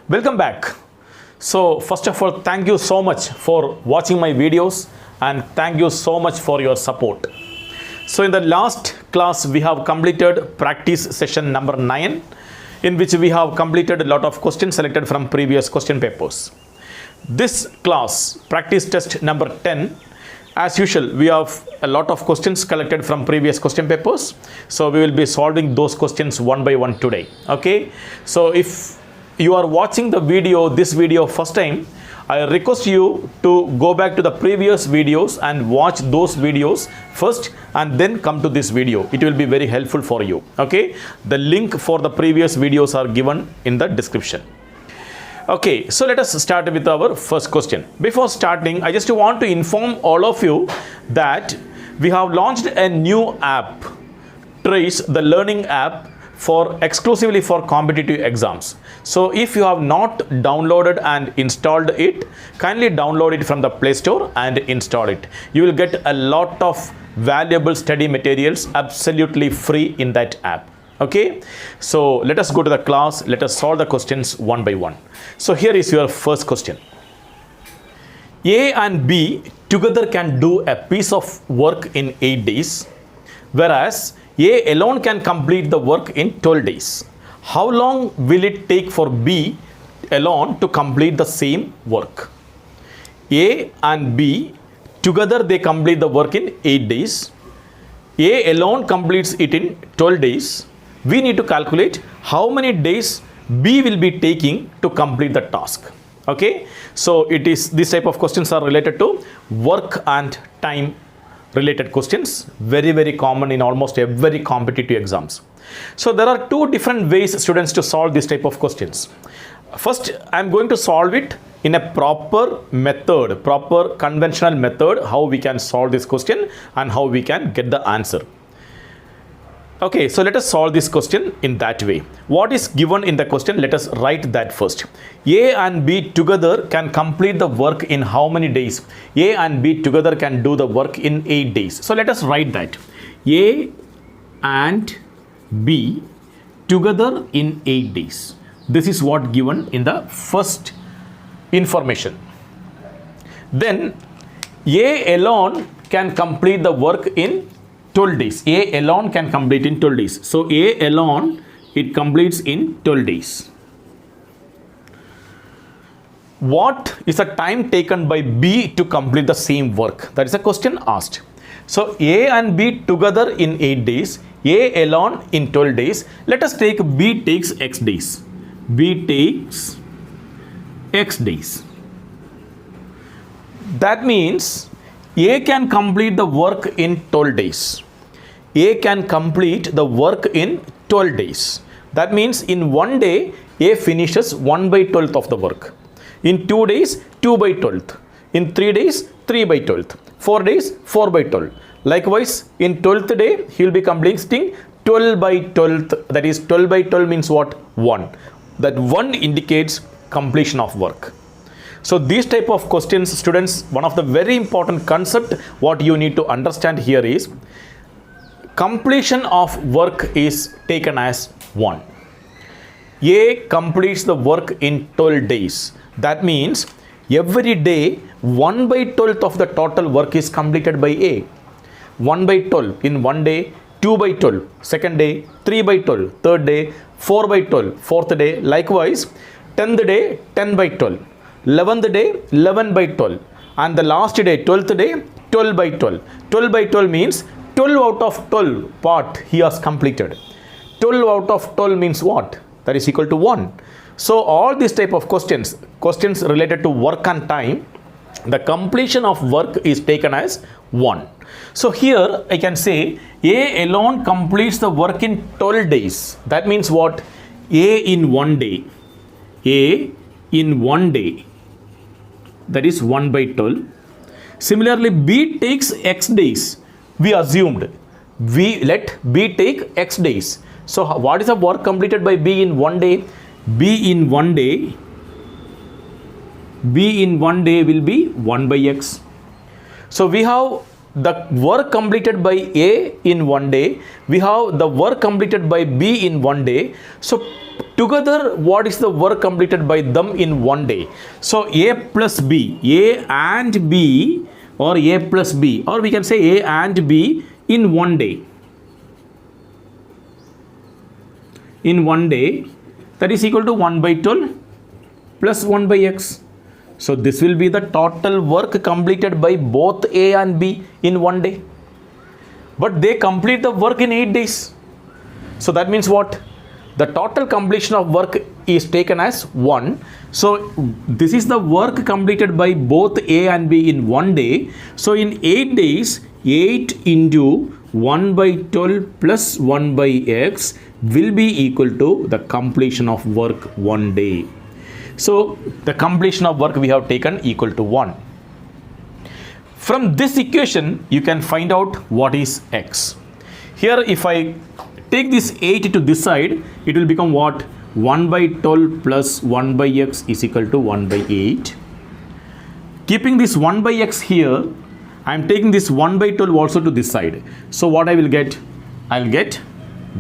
Welcome back. So first of all, thank you so much for watching my videos and thank you so much for your support. So in the last class, we have completed practice session number 9, in which we have completed a lot of questions selected from previous question papers. This class, practice test number 10, as usual, we have a lot of questions collected from previous question papers. So we will be solving those questions one by one today. Okay. So if you are watching this video first time, I request you to go back to the previous videos and watch those videos first and then come to this video. It will be very helpful for you. Okay. The link for the previous videos are given in the description. Okay, so let us start with our first question. Before starting, I just want to inform all of you that we have launched a new app, Trace, the learning app exclusively for competitive exams. So if you have not downloaded and installed it, kindly download it from the Play Store and install it. You will get a lot of valuable study materials absolutely free in that app. Okay, so let us go to the class. Let us solve the questions one by one. So here is your first question. A and B together can do a piece of work in 8 days, whereas A alone can complete the work in 12 days. How long will it take for B alone to complete the same work? A and B together, they complete the work in 8 days. A alone completes it in 12 days. We need to calculate how many days B will be taking to complete the task. Okay, so this type of questions are related to work and time related questions, very common in almost every competitive exams. So there are two different ways, students, to solve this type of questions. First, I am going to solve it in a proper method, proper conventional method, how we can solve this question and how we can get the answer. Okay, so let us solve this question in that way. What is given in the question? Let us write that first. A and B together can complete the work in how many days? A and B together can do the work in 8 days. So let us write that. A and B together in 8 days. This is what given in the first information. Then A alone can complete the work in 12 days. A alone can complete in 12 days. So A alone, it completes in 12 days. What is the time taken by B to complete the same work? That is a question asked. So A and B together in 8 days, A alone in 12 days. Let us take B takes X days. B takes X days. That means A can complete the work in 12 days. A can complete the work in 12 days. That means in 1 day, A finishes 1/12 of the work. In 2 days, 2/12. In 3 days, 3/12. 4 days, 4/12. Likewise, in 12th day, he will be completing 12/12. That is 12/12 means what? 1. That 1 indicates completion of work. So these type of questions, students, one of the very important concept what you need to understand here is completion of work is taken as 1. A completes the work in 12 days. That means every day 1/12 of the total work is completed by A. 1/12 in 1 day, 2/12, second day, 3/12, third day, 4/12, fourth day. Likewise, 10th day, 10/12, 11th day, 11/12, and the last day, 12th day, 12/12. 12/12 means 12 out of 12 part he has completed. 12 out of 12 means what? That is equal to 1. So all these type of questions related to work and time, the completion of work is taken as 1. So here I can say A alone completes the work in 12 days. That means what? A in 1 day. A in 1 day. That is 1/12. Similarly, B takes X days. We assumed let B take X days. So what is the work completed by B in 1 day? B in 1 day will be 1/X. So we have the work completed by A in 1 day. We have the work completed by B in 1 day. So together what is the work completed by them in one day. So A plus B, A and B, or A plus B, or we can say A and B in one day. In one day, that is equal to 1 by 12 plus 1 by x. So this will be the total work completed by both A and B in one day. But they complete the work in 8 days. So that means what? The total completion of work is taken as 1. So this is the work completed by both A and B in one day. So in 8 days, 8 into 1 by 12 plus 1 by x will be equal to the completion of work one day. So the completion of work we have taken equal to 1. From this equation, you can find out what is x. Here if I take this 8 to this side, it will become what? 1 by 12 plus 1 by x is equal to 1 by 8. Keeping this 1 by x here, I am taking this 1 by 12 also to this side. So what I will get? I will get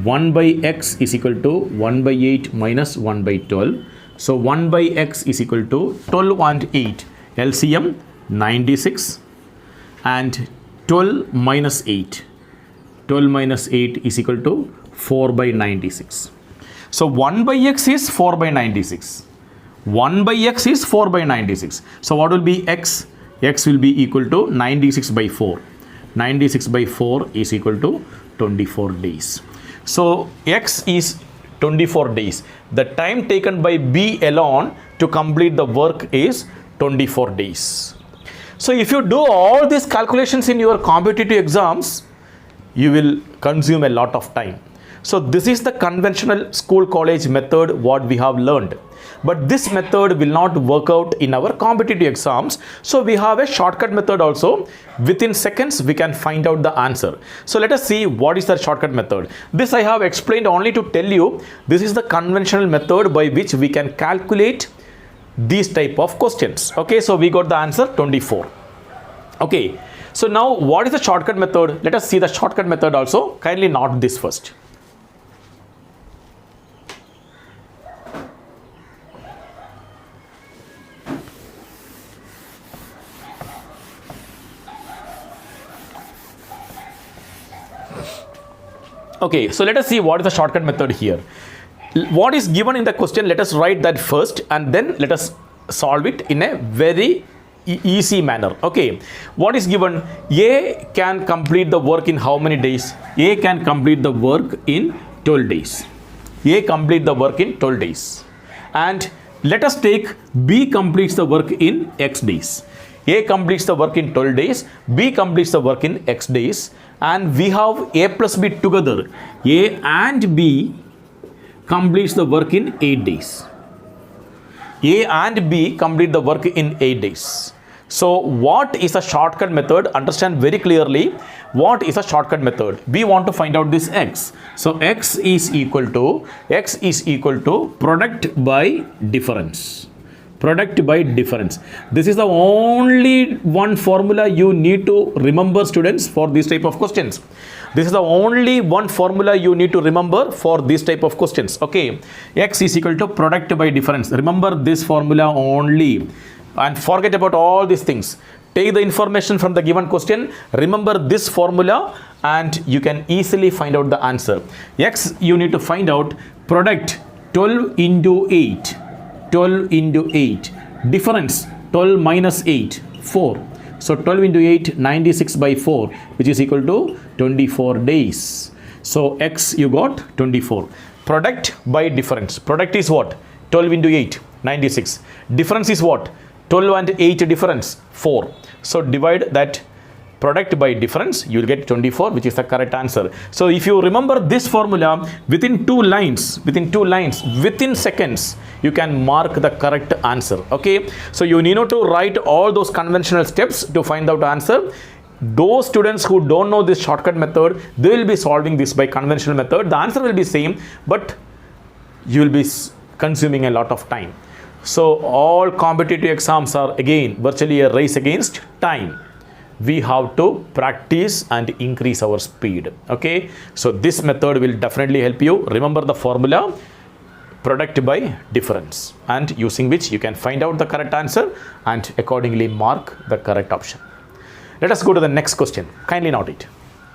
1 by x is equal to 1 by 8 minus 1 by 12. So 1 by x is equal to 12 and 8. LCM 96 and 12 minus 8. 12 minus 8 is equal to 4 by 96. So 1 by x is 4 by 96. 1 by x is 4 by 96. So what will be x? X will be equal to 96 by 4. 96 by 4 is equal to 24 days. So x is 24 days. The time taken by B alone to complete the work is 24 days. So if you do all these calculations in your competitive exams, you will consume a lot of time. So this is the conventional school college method what we have learned. But this method will not work out in our competitive exams. So we have a shortcut method also. Within seconds we can find out the answer. So let us see what is the shortcut method. This I have explained only to tell you this is the conventional method by which we can calculate these type of questions. Okay, so we got the answer 24. Okay, so now what is the shortcut method? Let us see the shortcut method also. Kindly note this first. Okay, so let us see what is the shortcut method here. What is given in the question, let us write that first and then let us solve it in a very easy manner. Okay, what is given? A can complete the work in how many days? A can complete the work in 12 days. A complete the work in 12 days. And let us take B completes the work in X days. A completes the work in 12 days, B completes the work in X days, and we have A plus B together. A and B completes the work in 8 days. A and B complete the work in 8 days. So what is a shortcut method? Understand very clearly what is a shortcut method. We want to find out this x. So x is equal to product by difference. Product by difference. This is the only one formula you need to remember, students, for this type of questions. This is the only one formula you need to remember for this type of questions. Okay, x is equal to product by difference. Remember this formula only and forget about all these things. Take the information from the given question, remember this formula, and you can easily find out the answer. X you need to find out product 12 into 8. 12 into 8, difference 12 minus 8, 4. So 12 into 8, 96 by 4, which is equal to 24 days. So x you got 24. Product by difference. Product is what? 12 into 8, 96. Difference is what? 12 and 8 difference, 4. So divide that product by difference, you will get 24, which is the correct answer. So if you remember this formula, within two lines, within seconds, you can mark the correct answer. Okay, so you need not to write all those conventional steps to find out answer. Those students who don't know this shortcut method, they will be solving this by conventional method. The answer will be same, but you will be consuming a lot of time. So all competitive exams are again virtually a race against time. We have to practice and increase our speed. Okay, so this method will definitely help you. Remember the formula: product by difference, and using which you can find out the correct answer and accordingly mark the correct option. Let us go to the next question. Kindly note it.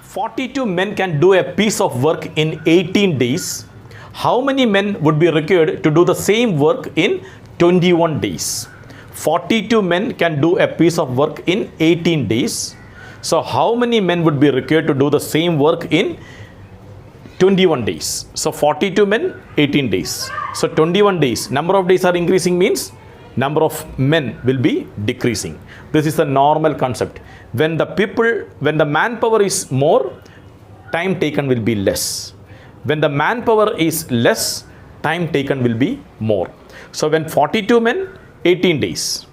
42 men can do a piece of work in 18 days. How many men would be required to do the same work in 21 days? 42 men can do a piece of work in 18 days. So how many men would be required to do the same work in 21 days? So 42 men, 18 days. So 21 days, number of days are increasing means number of men will be decreasing. This is the normal concept. When the manpower is more, time taken will be less. When the manpower is less, time taken will be more. So when 42 men, 18 days.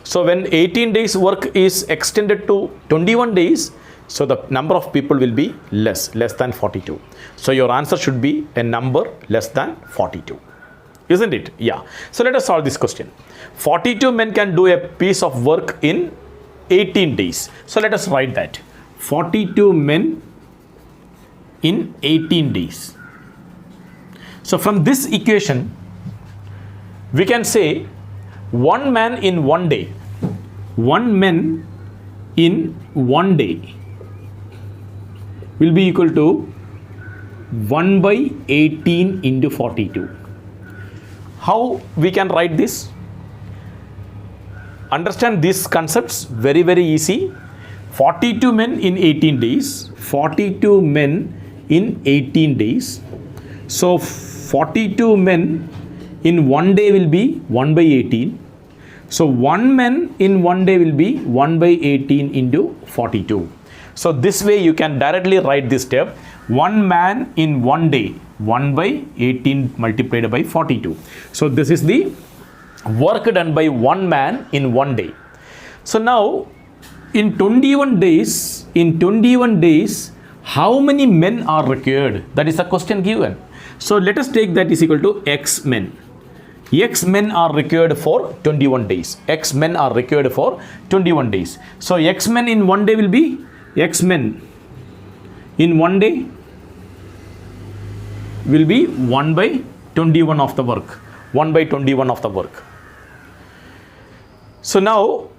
So when 18 days work is extended to 21 days, so the number of people will be less than 42. So your answer should be a number less than 42. Isn't it? Yeah. So let us solve this question. 42 men can do a piece of work in 18 days. So let us write that. 42 men in 18 days. So from this equation, we can say one man in 1 day. One man in 1 day will be equal to 1 by 18 into 42. How we can write this? Understand these concepts very easy. 42 men in 18 days. 42 men in 18 days. So 42 men in 1 day will be 1 by 18. So 1 man in 1 day will be 1 by 18 into 42. So this way you can directly write this step. 1 man in 1 day, 1 by 18 multiplied by 42. So this is the work done by 1 man in 1 day. So now in 21 days, how many men are required? That is the question given. So let us take that is equal to X men. X men are required for 21 days. X men are required for 21 days. So X men in 1 day will be X men in 1 day will be 1 by 21 of the work. 1 by 21 of the work. So now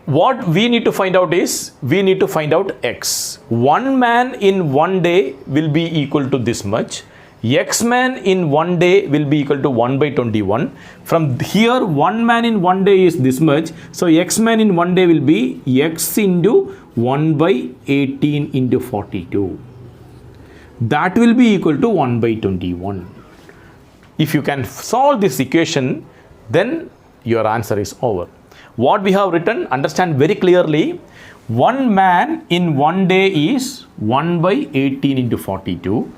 what we need to find out is, we need to find out X. 1 man in 1 day will be equal to this much. X man in 1 day will be equal to 1 by 21. From here 1 man in 1 day is this much. So X man in 1 day will be X into 1 by 18 into 42. That will be equal to 1 by 21. If you can solve this equation, then your answer is over. What we have written, understand very clearly. 1 man in 1 day is 1 by 18 into 42.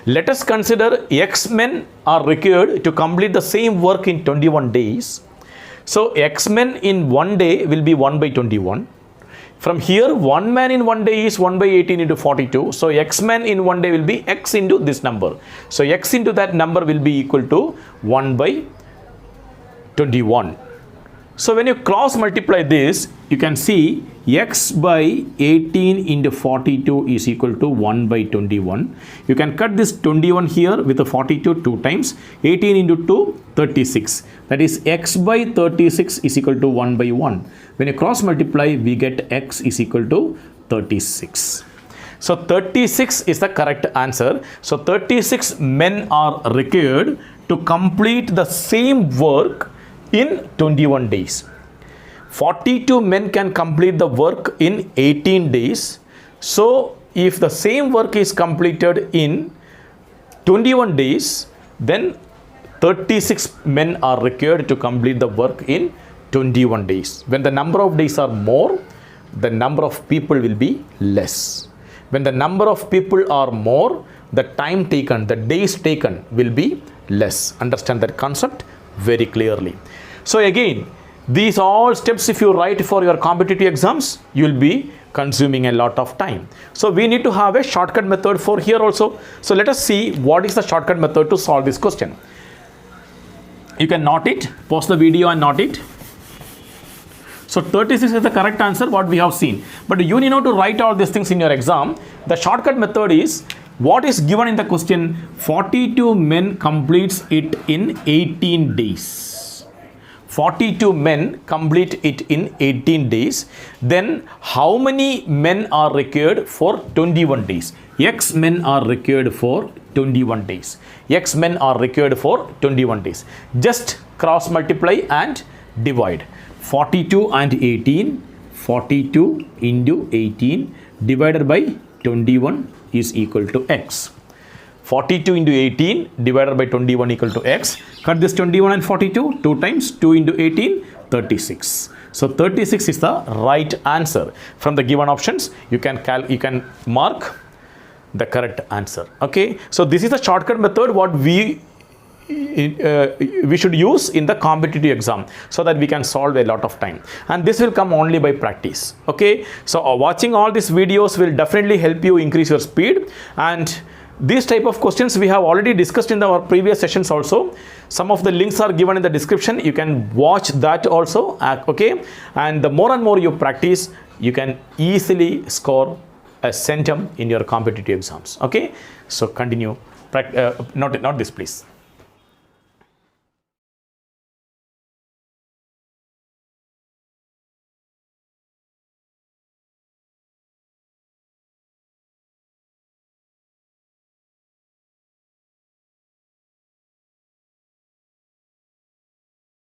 Let us consider X men are required to complete the same work in 21 days. So X men in 1 day will be 1 by 21. From here 1 man in 1 day is 1 by 18 into 42. So X men in 1 day will be X into this number. So X into that number will be equal to 1 by 21. So when you cross multiply this, you can see X by 18 into 42 is equal to 1 by 21. You can cut this 21 here with the 42 2 times. 18 into 2, 36. That is X by 36 is equal to 1 by 1. When you cross multiply, we get X is equal to 36. So 36 is the correct answer. So 36 men are required to complete the same work in 21 days. 42 men can complete the work in 18 days. So if the same work is completed in 21 days, then 36 men are required to complete the work in 21 days. When the number of days are more, the number of people will be less. When the number of people are more, the time taken, the days taken will be less. Understand that concept very clearly. So again, these all steps if you write for your competitive exams, you will be consuming a lot of time. So we need to have a shortcut method for here also. So let us see what is the shortcut method to solve this question. You can note it, pause the video and note it. So 36 is the correct answer what we have seen. But you need not to write all these things in your exam. The shortcut method is What is given in the question? 42 men completes it in 18 days. 42 men complete it in 18 days. Then how many men are required for 21 days? X men are required for 21 days. X men are required for 21 days. Just cross multiply and divide. 42 and 18. 42 into 18 divided by 21 is equal to X. 42 into 18 divided by 21 equal to X. Cut this 21 and 42. 2 times 2 into 18, 36. So 36 is the right answer. From the given options, you can mark the correct answer. Okay. So this is the shortcut method what we should use in the competitive exam, so that we can solve a lot of time, and this will come only by practice. Okay. So watching all these videos will definitely help you increase your speed, and these type of questions we have already discussed in our previous sessions also. Some of the links are given in the description. You can watch that also. Okay. And the more and more you practice, you can easily score a centum in your competitive exams. Okay. So continue. Not this, please.